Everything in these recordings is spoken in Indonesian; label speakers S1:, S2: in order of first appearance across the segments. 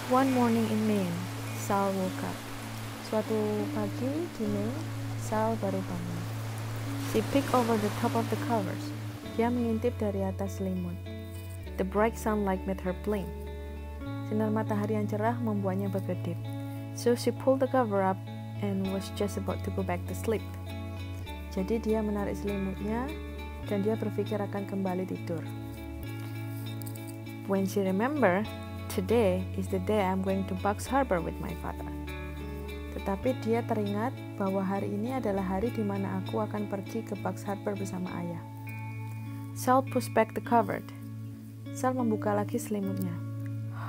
S1: One morning in Maine, Sal woke up. Suatu pagi di Maine, Sal baru bangun. She peeked over the top of the covers. Dia mengintip dari atas selimut. The bright sunlight made her blink. Sinar matahari yang cerah membuatnya berkedip. So she pulled the cover up and was just about to go back to sleep. Jadi dia menarik selimutnya dan dia berpikir akan kembali tidur. When she remembered, today is the day I'm going to Bucks Harbor with my father. Tetapi dia teringat bahwa hari ini adalah hari di mana aku akan pergi ke Bucks Harbor bersama ayah. Sal pushed back the cover. Sal membuka lagi selimutnya.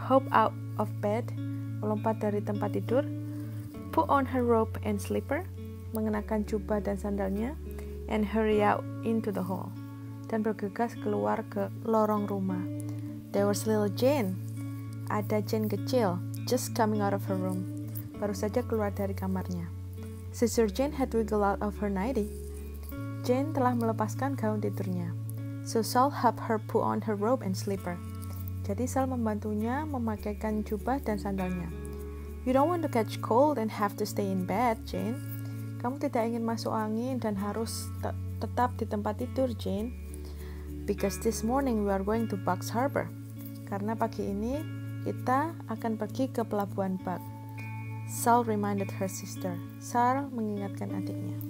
S1: Hop out of bed, melompat dari tempat tidur, put on her robe and slipper, mengenakan jubah dan sandalnya, and hurry out into the hall, dan bergegas keluar ke lorong rumah. There was little Jane. Ada Jane kecil, just coming out of her room. Baru saja keluar dari kamarnya. Sister Jane had wiggled out of her nightie. Jane telah melepaskan gaun tidurnya. So Sal helped her put on her robe and slipper. Jadi Sal membantunya memakaikan jubah dan sandalnya. You don't want to catch cold and have to stay in bed, Jane. Kamu tidak ingin masuk angin dan harus tetap di tempat tidur, Jane. Because this morning we are going to Bucks Harbor. Karena pagi ini kita akan pergi ke pelabuhan Buck. Sal reminded her sister. Sal mengingatkan adiknya.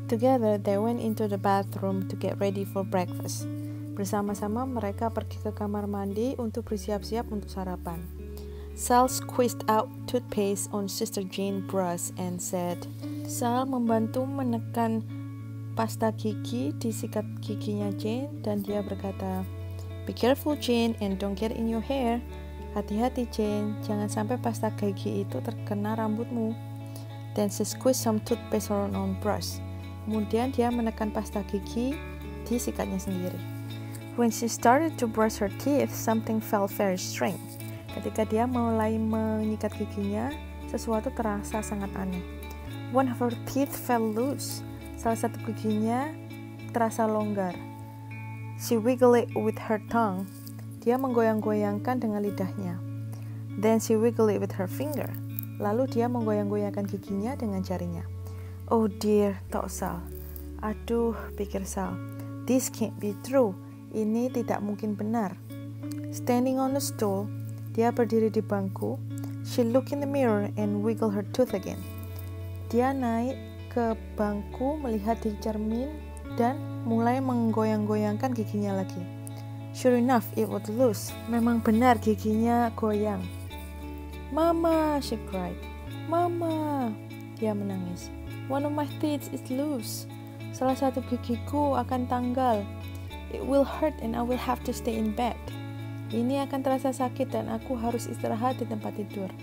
S1: Together they went into the bathroom to get ready for breakfast. Bersama-sama mereka pergi ke kamar mandi untuk bersiap-siap untuk sarapan. Sal squeezed out toothpaste on Sister Jane's brush and said, Sal membantu menekan pasta gigi di sikat giginya Jane dan dia berkata, Be careful Jane and don't get in your hair. Hati-hati Jane, jangan sampai pasta gigi itu terkena rambutmu. Then she squeezed some toothpaste on brush. Kemudian dia menekan pasta gigi di sikatnya sendiri. When she started to brush her teeth, something felt very strange. Ketika dia mulai menyikat giginya, sesuatu terasa sangat aneh. One of her teeth fell loose. Salah satu giginya terasa longgar. She wiggled it with her tongue. Dia menggoyang-goyangkan dengan lidahnya. Then she wiggled it with her finger. Lalu dia menggoyang-goyangkan giginya dengan jarinya. Oh dear, thought Sal. Aduh, pikir Sal. This can't be true. Ini tidak mungkin benar. Standing on a stool, dia berdiri di bangku. She looked in the mirror and wiggled her tooth again. Dia naik ke bangku melihat di cermin dan mulai menggoyang-goyangkan giginya lagi. Sure enough, it was loose. Memang benar giginya goyang. Mama, she cried. Mama, dia menangis. One of my teeth is loose. Salah satu gigiku akan tanggal. It will hurt and I will have to stay in bed. Ini akan terasa sakit dan aku harus istirahat di tempat tidur.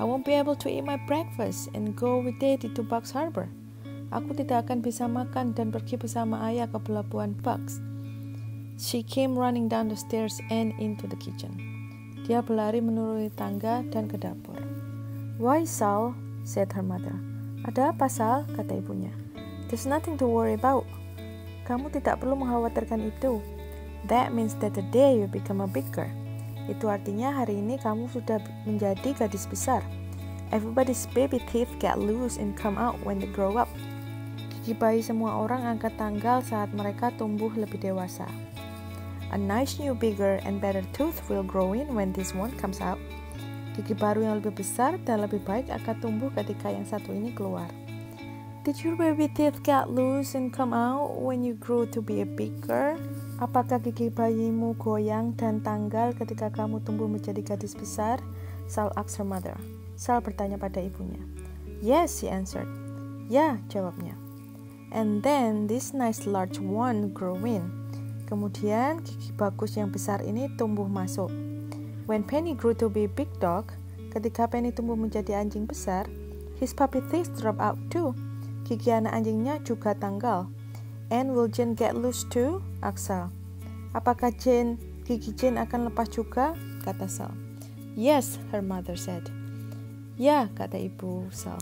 S1: I won't be able to eat my breakfast and go with Daddy to Bucks Harbor. Aku tidak akan bisa makan dan pergi bersama ayah ke pelabuhan Bucks. She came running down the stairs and into the kitchen. Dia berlari menuruni tangga dan ke dapur. Why, Sal? Said her mother. Ada apa, Sal? Kata ibunya. There's nothing to worry about. Kamu tidak perlu mengkhawatirkan itu. That means that today you become a big girl. Itu artinya hari ini kamu sudah menjadi gadis besar. Everybody's baby teeth get loose and come out when they grow up. Gigi bayi semua orang angkat tanggal saat mereka tumbuh lebih dewasa. A nice new bigger and better tooth will grow in when this one comes out. Gigi baru yang lebih besar dan lebih baik akan tumbuh ketika yang satu ini keluar. Did your baby teeth get loose and come out when you grew to be a big girl? Apakah gigi bayimu goyang dan tanggal ketika kamu tumbuh menjadi gadis besar? Sal asked her mother. Sal bertanya pada ibunya. Yes, she answered. Ya, jawabnya. And then this nice large one grew in. Kemudian gigi bagus yang besar ini tumbuh masuk. When Penny grew to be a big dog, ketika Penny tumbuh menjadi anjing besar, his puppy teeth dropped out too. Gigi anak anjingnya juga tanggal. And will Jane get loose too? Asked Sal. Apakah gigi Jane akan lepas juga? Kata Sal. Yes, her mother said. Ya, kata ibu Sal.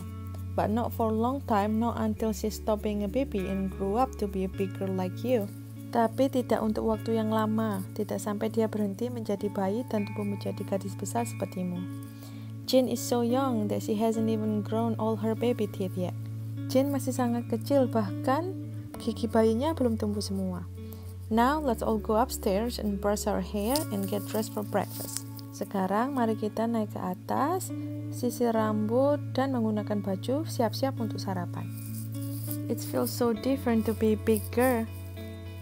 S1: But not for a long time, not until she stopped being a baby and grew up to be a big girl like you. Tapi tidak untuk waktu yang lama, tidak sampai dia berhenti menjadi bayi dan tumbuh menjadi gadis besar sepertimu. Jane is so young that she hasn't even grown all her baby teeth yet. Jane masih sangat kecil, bahkan gigi bayinya belum tumbuh semua. Now let's all go upstairs and brush our hair and get dressed for breakfast. Sekarang mari kita naik ke atas, sisir rambut dan menggunakan baju siap-siap untuk sarapan. It feels so different to be bigger.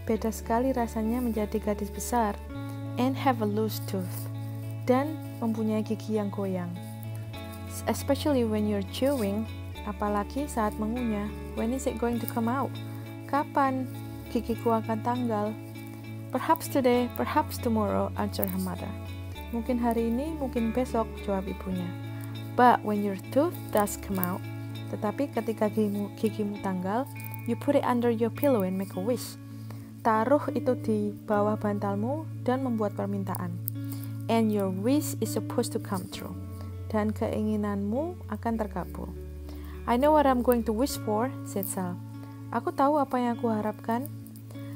S1: Beda sekali rasanya menjadi gadis besar and have a loose tooth dan mempunyai gigi yang goyang. Especially when you're chewing, apalagi saat mengunyah. When is it going to come out? Kapan gigiku akan tanggal? Perhaps today, perhaps tomorrow, answered her mother. Mungkin hari ini, mungkin besok, jawab ibunya. But when your tooth does come out, tetapi ketika gigimu tanggal, you put it under your pillow and make a wish. Taruh itu di bawah bantalmu dan membuat permintaan. And your wish is supposed to come true. Dan keinginanmu akan terkabul. I know what I'm going to wish for, said Sal. Aku tahu apa yang aku harapkan.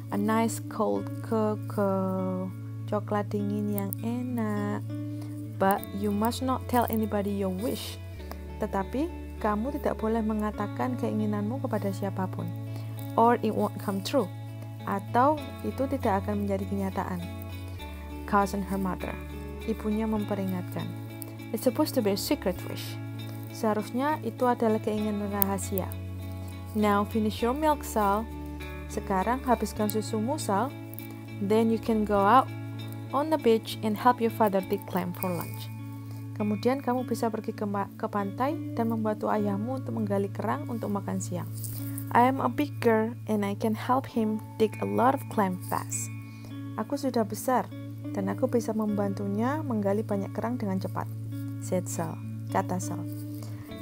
S1: A nice cold cocoa. Coklat dingin yang enak. But you must not tell anybody your wish. Tetapi kamu tidak boleh mengatakan keinginanmu kepada siapapun. Or it won't come true. Atau itu tidak akan menjadi kenyataan. Cautioned her mother. Ibunya memperingatkan. It's supposed to be a secret wish. Seharusnya itu adalah keinginan rahasia. Now finish your milk, Sal. Sekarang habiskan susumu, Sal. Then you can go out on the beach and help your father dig clam for lunch. Kemudian kamu bisa pergi ke pantai dan membantu ayahmu untuk menggali kerang untuk makan siang. I am a big girl and I can help him dig a lot of clam fast. Aku sudah besar dan aku bisa membantunya menggali banyak kerang dengan cepat, said Sal, kata Sal.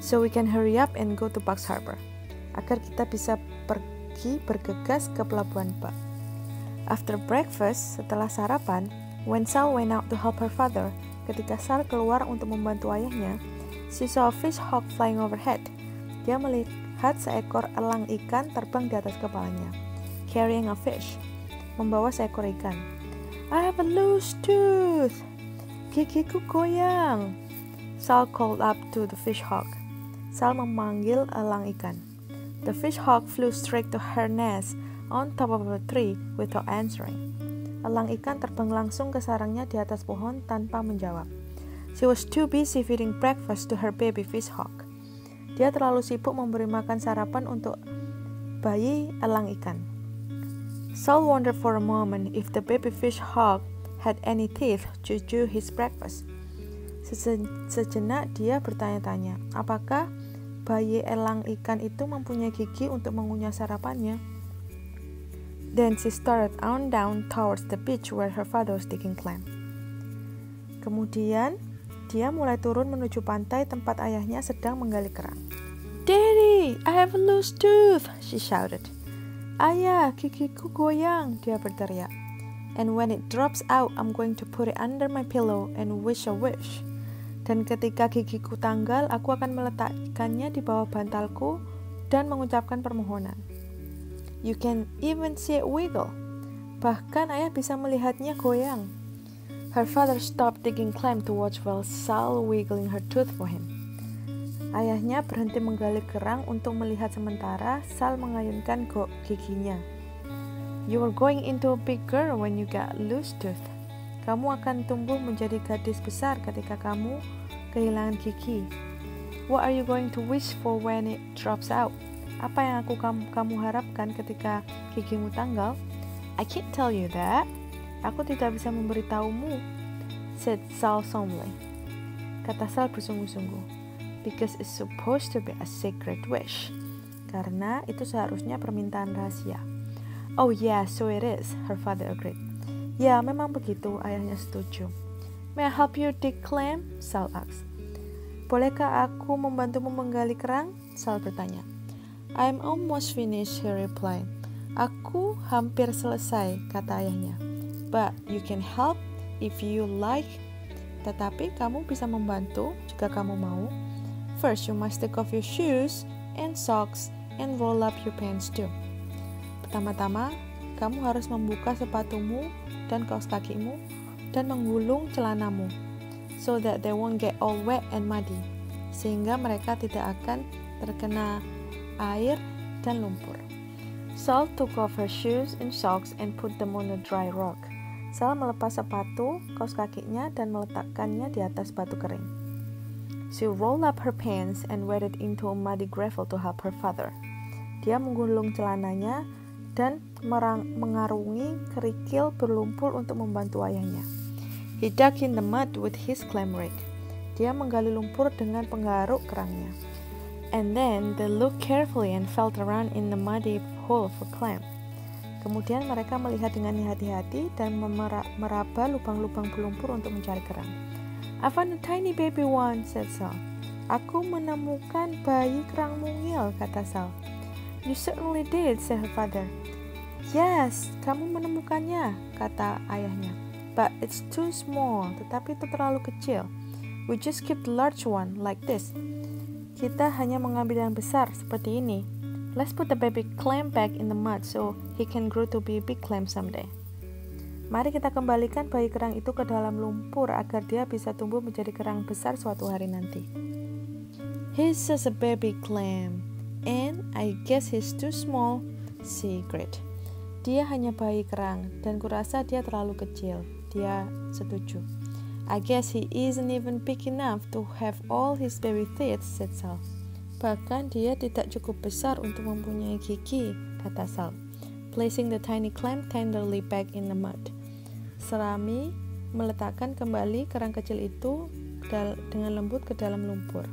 S1: So we can hurry up and go to Bucks Harbor. Agar kita bisa pergi bergegas ke pelabuhan Buck. After breakfast, setelah sarapan, when Sal went out to help her father, ketika Sal keluar untuk membantu ayahnya, she saw a fish hawk flying overhead. Dia melihat seekor elang ikan terbang di atas kepalanya, carrying a fish, membawa seekor ikan. I have a loose tooth. Gigiku goyang. Sal called up to the fish hawk. Sal memanggil elang ikan. The fish hawk flew straight to her nest on top of a tree without answering. Elang ikan terbang langsung ke sarangnya di atas pohon tanpa menjawab. She was too busy feeding breakfast to her baby fish hawk. Dia terlalu sibuk memberi makan sarapan untuk bayi elang ikan. Sal wondered for a moment if the baby fish hawk had any teeth to chew his breakfast. Sejenak dia bertanya-tanya, apakah bayi elang ikan itu mempunyai gigi untuk mengunyah sarapannya? Then she started on down towards the beach where her father was digging clam. Kemudian dia mulai turun menuju pantai tempat ayahnya sedang menggali kerang. Daddy, I have a loose tooth, she shouted. Ayah, gigiku goyang, dia berteriak. And when it drops out, I'm going to put it under my pillow and wish a wish. Dan ketika gigiku tanggal, aku akan meletakkannya di bawah bantalku dan mengucapkan permohonan. You can even see it wiggle. Bahkan ayah bisa melihatnya goyang. Her father stopped digging clam to watch while Sal wiggling her tooth for him. Ayahnya berhenti menggali kerang untuk melihat sementara Sal mengayunkan giginya. You are going into a big girl when you get loose tooth. Kamu akan tumbuh menjadi gadis besar ketika kamu kehilangan gigi. What are you going to wish for when it drops out? Apa yang kamu harapkan ketika gigimu tanggal? I can't tell you that. Aku tidak bisa memberitahumu, said Sal solemnly. Kata Sal bersungguh-sungguh. Because it's supposed to be a secret wish. Karena itu seharusnya permintaan rahasia. Oh yeah, so it is, her father agreed. Ya, memang begitu, ayahnya setuju. May I help you dig clam? Sal asked. Bolehkah aku membantumu menggali kerang? Sal bertanya. I'm almost finished, he replied. Aku hampir selesai, kata ayahnya. But you can help if you like. Tetapi kamu bisa membantu jika kamu mau. First, you must take off your shoes and socks and roll up your pants too. Pertama-tama, kamu harus membuka sepatumu dan kaos kakimu dan menggulung celanamu, so that they won't get all wet and muddy, sehingga mereka tidak akan terkena air dan lumpur. Sal took off her shoes and socks and put them on a dry rock. Sal melepas sepatu, kaos kakinya dan meletakkannya di atas batu kering. She rolled up her pants and waded into a muddy gravel to help her father. Dia menggulung celananya dan mengarungi kerikil berlumpur untuk membantu ayahnya. He dug in the mud with his clam rake. Dia menggali lumpur dengan penggaruk kerangnya. And then they looked carefully and felt around in the muddy hole for clam. Kemudian mereka melihat dengan hati-hati dan meraba lubang-lubang berlumpur untuk mencari kerang. I found a tiny baby one, said Sal. Aku menemukan bayi kerang mungil, kata Sal. You certainly did, said her father. Yes, kamu menemukannya, kata ayahnya. But it's too small, tetapi itu terlalu kecil. We just keep the large one, like this. Kita hanya mengambil yang besar, seperti ini. Let's put the baby clam back in the mud so he can grow to be a big clam someday. Mari kita kembalikan bayi kerang itu ke dalam lumpur agar dia bisa tumbuh menjadi kerang besar suatu hari nanti. He's just a baby clam, and I guess he's too small, she agreed. Dia hanya bayi kerang, dan kurasa dia terlalu kecil. Dia setuju. I guess he isn't even big enough to have all his baby teeth, said Sal. Bahkan dia tidak cukup besar untuk mempunyai gigi, kata Sal, placing the tiny clam tenderly back in the mud. Serami meletakkan kembali kerang kecil itu dengan lembut ke dalam lumpur.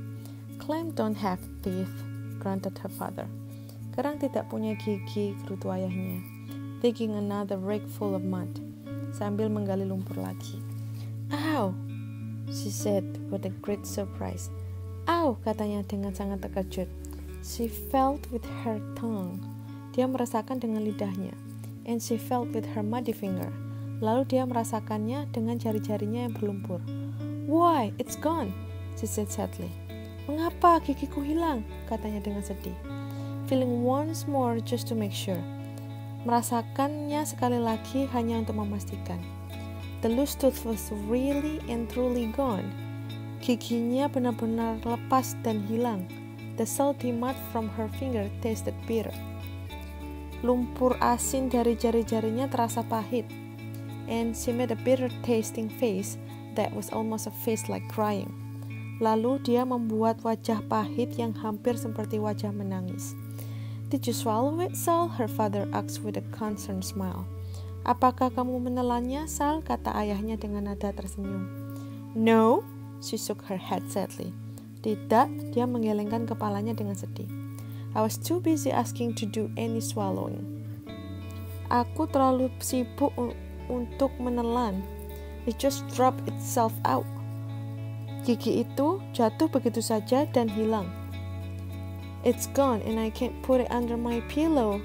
S1: Clam don't have teeth, grunted her father. Kerang tidak punya gigi, gerutu ayahnya, digging another rake full of mud, sambil menggali lumpur lagi. Ow, she said with a great surprise. Ow, katanya dengan sangat terkejut. She felt with her tongue. Dia merasakan dengan lidahnya. And she felt with her muddy finger. Lalu dia merasakannya dengan jari-jarinya yang berlumpur. Why, it's gone, she said sadly. Mengapa gigiku hilang? Katanya dengan sedih. Feeling once more just to make sure. Merasakannya sekali lagi hanya untuk memastikan. The loose tooth was really and truly gone. Giginya benar-benar lepas dan hilang. The salty mud from her finger tasted bitter. Lumpur asin dari jari-jarinya terasa pahit. And she made a bitter tasting face that was almost a face like crying. Lalu dia membuat wajah pahit yang hampir seperti wajah menangis. Did you swallow it, Sal? Her father asked with a concerned smile. Apakah kamu menelannya, Sal? Kata ayahnya dengan nada tersenyum. No, she shook her head sadly. Tidak, dia menggelengkan kepalanya dengan sedih. I was too busy asking to do any swallowing. Aku terlalu sibuk untuk menelan. It just dropped itself out. Gigi itu jatuh begitu saja dan hilang. It's gone and I can't put it under my pillow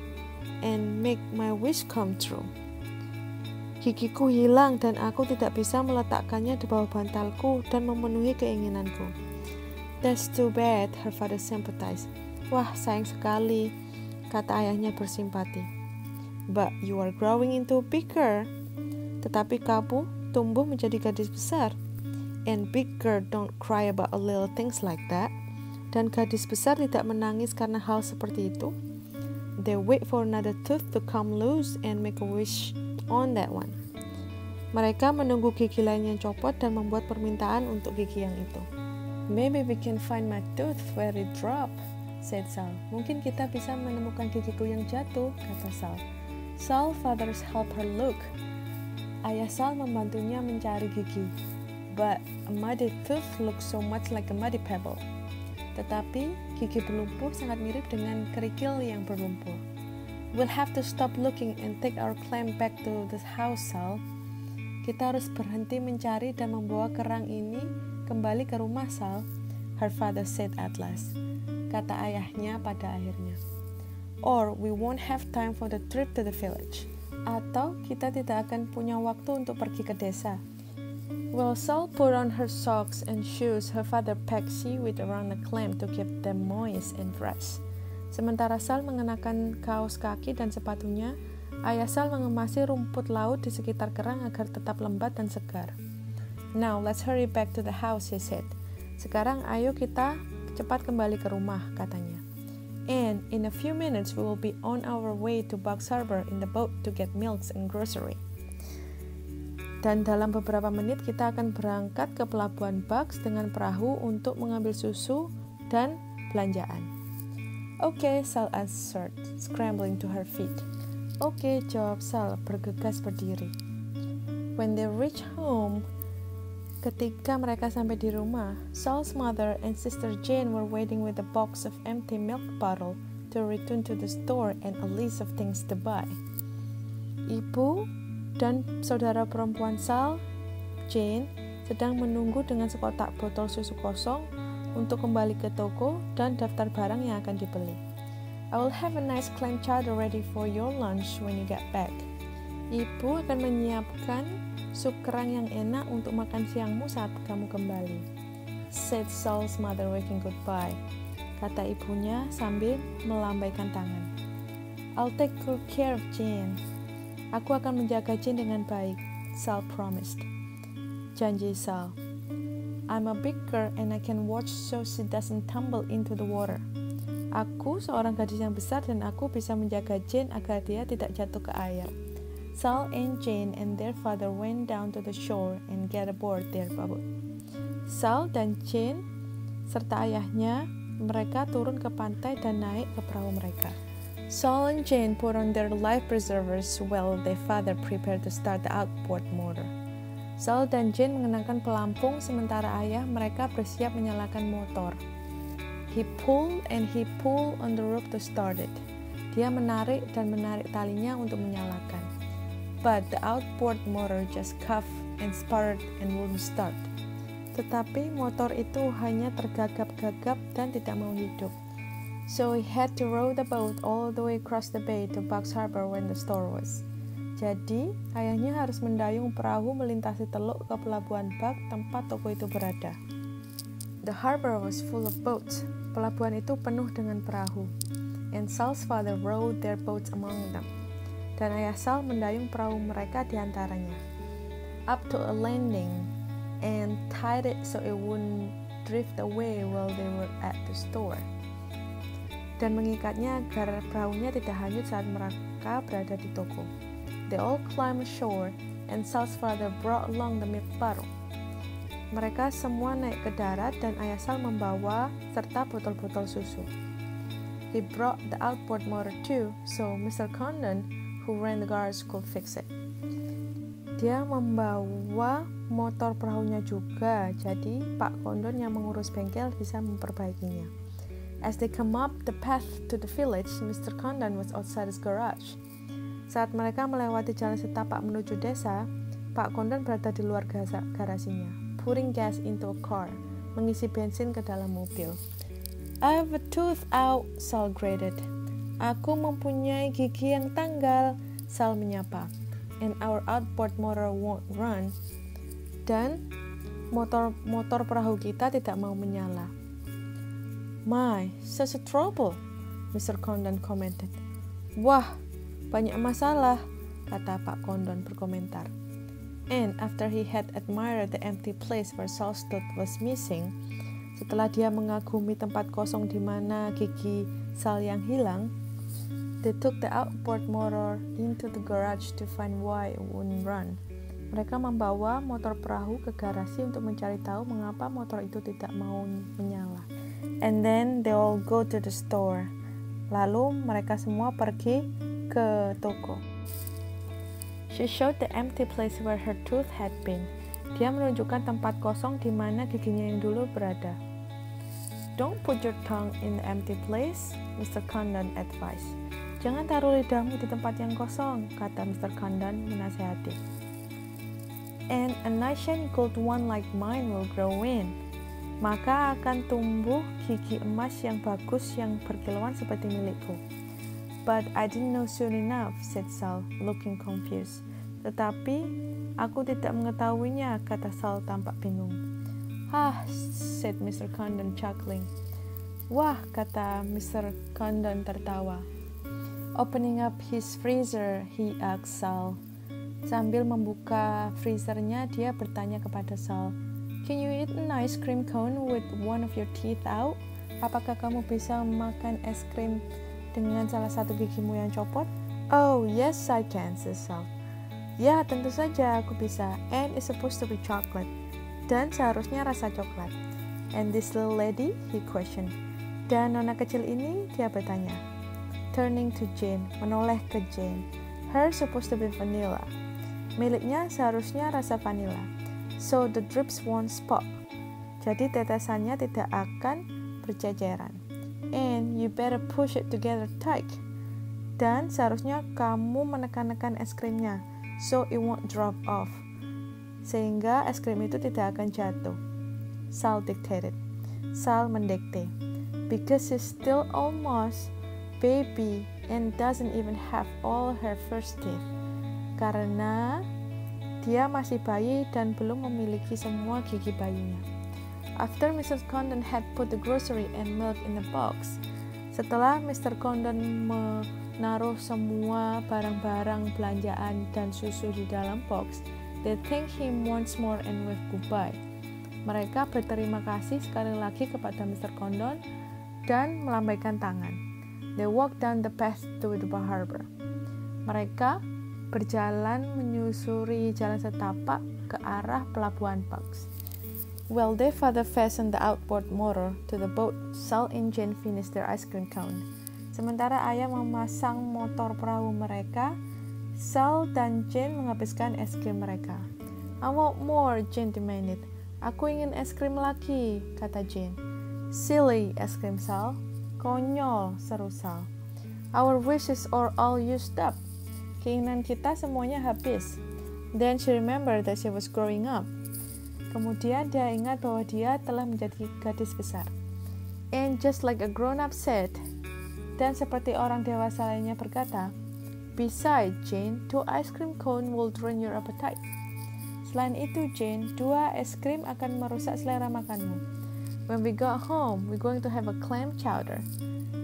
S1: and make my wish come true. Gigiku hilang dan aku tidak bisa meletakkannya di bawah bantalku dan memenuhi keinginanku. That's too bad, her father sympathized. Wah, sayang sekali, kata ayahnya bersimpati. But you are growing into bigger. Tetapi kamu tumbuh menjadi gadis besar. And big girl don't cry about a little things like that. Dan gadis besar tidak menangis karena hal seperti itu. They wait for another tooth to come loose and make a wish on that one. Mereka menunggu gigi lain yang copot dan membuat permintaan untuk gigi yang itu. Maybe we can find my tooth where it dropped, said Sal. Mungkin kita bisa menemukan gigiku yang jatuh, kata Sal. Sal father's help her look. Ayah Sal membantunya mencari gigi. But a muddy tooth looks so much like a muddy pebble. Tetapi gigi berlumpur sangat mirip dengan kerikil yang berlumpur. We'll have to stop looking and take our clam back to the house, Sal. Kita harus berhenti mencari dan membawa kerang ini kembali ke rumah, Sal. Her father said at last. Kata ayahnya pada akhirnya. Or we won't have time for the trip to the village. Atau kita tidak akan punya waktu untuk pergi ke desa. While Sal put on her socks and shoes, her father packed seaweed around the clam to keep them moist and fresh. Sementara Sal mengenakan kaos kaki dan sepatunya, Ayah Sal mengemasi rumput laut di sekitar kerang agar tetap lembut dan segar. "Now let's hurry back to the house," he said. "Sekarang ayo kita cepat kembali ke rumah," katanya. "And in a few minutes we will be on our way to Bugs Harbor in the boat to get milks and grocery." Dan dalam beberapa menit kita akan berangkat ke pelabuhan Bugs dengan perahu untuk mengambil susu dan belanjaan. "Okay," Sal answered, scrambling to her feet. "Okay," jawab Sal, bergegas berdiri. When they reached home, ketika mereka sampai di rumah, Sal's mother and sister Jane were waiting with a box of empty milk bottle to return to the store and a list of things to buy. Ibu dan saudara perempuan Sal, Jane, sedang menunggu dengan sekotak botol susu kosong untuk kembali ke toko dan daftar barang yang akan dibeli. "I will have a nice clam chowder ready for your lunch when you get back." Ibu akan menyiapkan sup kerang yang enak untuk makan siangmu saat kamu kembali, said Sal's mother waving goodbye. Kata ibunya sambil melambaikan tangan. "I'll take good care of Jane." Aku akan menjaga Jane dengan baik, Sal promised. Janji Sal. "I'm a big girl and I can watch so she doesn't tumble into the water." Aku seorang gadis yang besar dan aku bisa menjaga Jane agar dia tidak jatuh ke air. Sal and Jane and their father went down to the shore and get aboard their boat. Sal dan Jane serta ayahnya, mereka turun ke pantai dan naik ke perahu mereka. Sal and Jane put on their life preservers while their father prepared to start the outboard motor. Sal dan Jane mengenakan pelampung sementara ayah mereka bersiap menyalakan motor. He pulled on the rope to start it. Dia menarik dan menarik talinya untuk menyalakan. But the outboard motor just coughed and sputtered and wouldn't start. Tetapi motor itu hanya tergagap-gagap dan tidak mau hidup. So he had to row the boat all the way across the bay to Bugs Harbor when the store was. Jadi, ayahnya harus mendayung perahu melintasi teluk ke pelabuhan Bugs tempat toko itu berada. The harbor was full of boats. Pelabuhan itu penuh dengan perahu. And Sal's father rowed their boats among them. Dan ayah Sal mendayung perahu mereka di antaranya, up to a landing and tied it so it wouldn't drift away while they were at the store. Dan mengikatnya agar perahunya tidak hanyut saat mereka berada di toko. They all climbed ashore and Sal's father brought along the milk bottle. Mereka semua naik ke darat dan ayah Sal membawa serta botol-botol susu. He brought the outboard motor too, so Mr. Condon, who ran the garage, could fix it. Dia membawa motor perahunya juga, jadi Pak Condon yang mengurus bengkel bisa memperbaikinya. As they come up the path to the village, Mr. Condon was outside his garage. Saat mereka melewati jalan setapak menuju desa, Pak Condon berada di luar garasinya, putting gas into a car, mengisi bensin ke dalam mobil. "I have a tooth out," Sal grated. "Aku mempunyai gigi yang tanggal," Sal menyapa. "And our outboard motor won't run." Dan motor perahu kita tidak mau menyala. "My, such a trouble," Mr. Condon commented. "Wah, banyak masalah," kata Pak Condon berkomentar. And after he had admired the empty place where Sal's tooth was missing, setelah dia mengagumi tempat kosong di mana gigi Sal yang hilang, they took the outboard motor into the garage to find why it wouldn't run. Mereka membawa motor perahu ke garasi untuk mencari tahu mengapa motor itu tidak mau menyala. And then they all go to the store. Lalu mereka semua pergi ke toko. She showed the empty place where her tooth had been. Dia menunjukkan tempat kosong di mana giginya yang dulu berada. "Don't put your tongue in the empty place," Mr. Condon advised. "Jangan taruh lidahmu di tempat yang kosong," kata Mr. Condon menasihati. "And a nice shiny gold one like mine will grow in." Maka akan tumbuh gigi emas yang bagus yang berkilauan seperti milikku. "But I didn't know soon enough," said Sal, looking confused. "Tetapi aku tidak mengetahuinya," kata Sal tampak bingung. "Ah," said Mr. Condon chuckling. "Wah," kata Mr. Condon tertawa. Opening up his freezer, he asked Sal. Sambil membuka freezernya, dia bertanya kepada Sal, "Can you eat an ice cream cone with one of your teeth out?" Apakah kamu bisa makan es krim dengan salah satu gigimu yang copot? "Oh, yes I can," says Sal. "Ya, tentu saja aku bisa. And it's supposed to be chocolate." Dan seharusnya rasa coklat. "And this little lady?" he questioned. Dan nona kecil ini, dia bertanya. Turning to Jane, menoleh ke Jane. "Her supposed to be vanilla." Miliknya seharusnya rasa vanilla. "So the drips won't spot." Jadi tetesannya tidak akan berceceran. "And you better push it together tight." Dan seharusnya kamu menekan-nekan es krimnya, so it won't drop off. Sehingga es krim itu tidak akan jatuh. Sal dictated. Sal mendikte. "Because she's still almost baby and doesn't even have all her first teeth." Karena dia masih bayi dan belum memiliki semua gigi bayinya. After Mrs. Condon had put the grocery and milk in the box, setelah Mr. Condon menaruh semua barang-barang belanjaan dan susu di dalam box, they thanked him once more and waved goodbye. Mereka berterima kasih sekali lagi kepada Mr. Condon dan melambaikan tangan. They walked down the path to the harbor. Mereka berjalan menyusuri jalan setapak ke arah pelabuhan Bugs. While their father fastened the outboard motor to the boat, Sal and Jane finished their ice cream cone. Sementara ayah memasang motor perahu mereka, Sal dan Jane menghabiskan es krim mereka. "I want more," Jane demanded. "Aku ingin es krim lagi," kata Jane. "Silly," es krim Sal. "Konyol," seru Sal. "Our wishes are all used up." Keinginan kita semuanya habis. Then she remembered that she was growing up. Kemudian dia ingat bahwa dia telah menjadi gadis besar. And just like a grown-up said, dan seperti orang dewasa lainnya berkata, "Besides, Jane, 2 ice cream cone will drain your appetite." Selain itu, Jane, 2 es krim akan merusak selera makanmu. When we got home, we're going to have a clam chowder.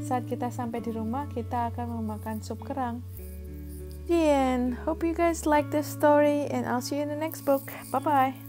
S1: Saat kita sampai di rumah, kita akan memakan sup kerang. The end. Hope you guys like this story and I'll see you in the next book. Bye-bye.